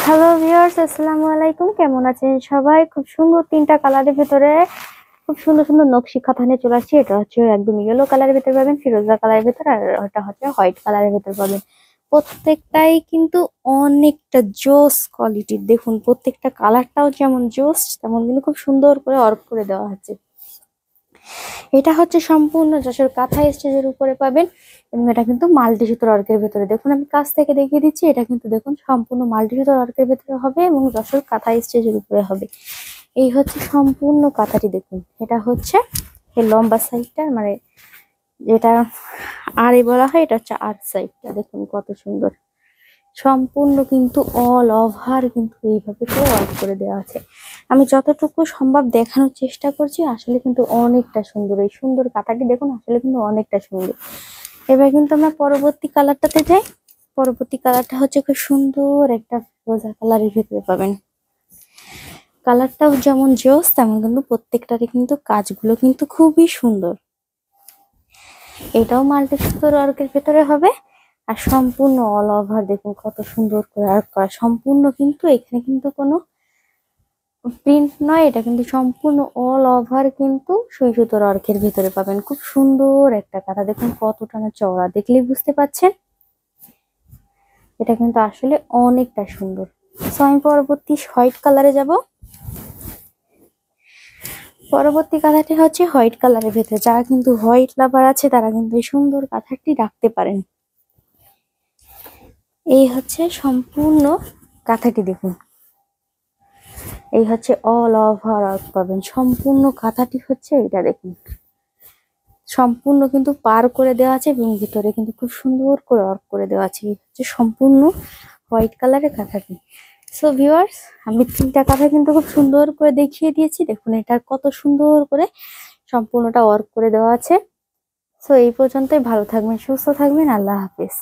Hello viewers, আসসালামু আলাইকুম। কেমন আছেন সবাই? খুব সুন্দর তিনটা কালারের ভিতরে খুব সুন্দর সুন্দর নকশি কাঁথা নিয়ে চলে আসছি। এটা হচ্ছে একদম ইয়েলো কালারের ভিতরে পাবেন, ফিরোজা কালারের ভিতরে, আর ওটা হচ্ছে হোয়াইট কালারের ভিতরে পাবেন। প্রত্যেকটাই কিন্তু অনেকটা জোস কোয়ালিটির। দেখুন প্রত্যেকটা কালারটাও যেমন জোস তেমন কিন্তু খুব সুন্দর করে ওয়ার্ক করে দেওয়া হচ্ছে। এটা হচ্ছে সম্পূর্ণ যশোর কাঁথা স্টেজের উপরে পাবেন এবং এটা কিন্তু মাল্টি সুতোর ওয়ার্কের ভেতরে। দেখুন আমি কাছ থেকে দেখিয়ে দিচ্ছি, এটা কিন্তু দেখুন সম্পূর্ণ মাল্টি সুতোর ওয়ার্কের ভেতরে হবে এবং যশোর কাঁথা স্টেজের উপরে হবে। এই হচ্ছে সম্পূর্ণ কাঁথাটি। দেখুন এটা হচ্ছে এই লম্বা সাইডটা, মানে যেটা আড়ে বলা হয়, এটা হচ্ছে আর্ট সাইডটা। দেখুন কত সুন্দর, সম্পূর্ণ কিন্তু অল ওভার কিন্তু এইভাবে করে ওয়ার্ক করে দেওয়া আছে। আমি যতটুকু সম্ভব দেখানোর চেষ্টা করছি, আসলে কিন্তু অনেকটা সুন্দর। এই সুন্দর কাঁথাটি দেখুন, আসলে কিন্তু অনেকটা সুন্দর। এবার কিন্তু আমরা পরবর্তী কালারটাতে যাই। পরবর্তী কালারটা হচ্ছে খুব সুন্দর একটা রোজা কালারের ভিতরে পাবেন। কালারটাও যেমন জোস তেমন কিন্তু প্রত্যেকটারই কিন্তু কাজগুলো কিন্তু খুবই সুন্দর। এটাও মাল্টি সুতোর ওয়ার্কের ভেতরে হবে আর সম্পূর্ণ অল ওভার দেখুন কত সুন্দর করে ওয়ার্ক করা। সম্পূর্ণ কিন্তু এখানে কিন্তু কোনো প্রিন্ট নয়, এটা কিন্তু সম্পূর্ণ অল ওভার কিন্তু সুই সুতোর ওয়ার্কের ভিতরে পাবেন। খুব সুন্দর একটা কাঁথা, দেখুন কতটা না চওড়া, দেখলেই বুঝতে পাচ্ছেন। এটা কিন্তু আসলে অনেকটা সুন্দর। সো আমি পরবর্তী হোয়াইট কালারে যাব। পরবর্তী কাঁথাটি হচ্ছে হোয়াইট কালারের ভেতরে। যারা কিন্তু হোয়াইট লাভার আছে তারা কিন্তু এই সুন্দর কাঁথাটি রাখতে পারেন। এই হচ্ছে সম্পূর্ণ কাঁথাটি। দেখুন এই হচ্ছে অল ওভার ওয়ার্ক পাবেন। সম্পূর্ণ কাঁথাটি হচ্ছে এটা। দেখুন সম্পূর্ণ কিন্তু পার করে দেওয়া আছে এবং ভিতরে কিন্তু খুব সুন্দর করে ওয়ার্ক করে দেওয়া আছে। এই হচ্ছে সম্পূর্ণ হোয়াইট কালারের কাঁথাটি। সো ভিউয়ার্স, আমি তিনটা কাঁথা কিন্তু খুব সুন্দর করে দেখিয়ে দিয়েছি। দেখুন এটা কত সুন্দর করে সম্পূর্ণটা ওয়ার্ক করে দেওয়া আছে। সো এই পর্যন্তই। ভালো থাকবেন, সুস্থ থাকবেন। আল্লাহ হাফেজ।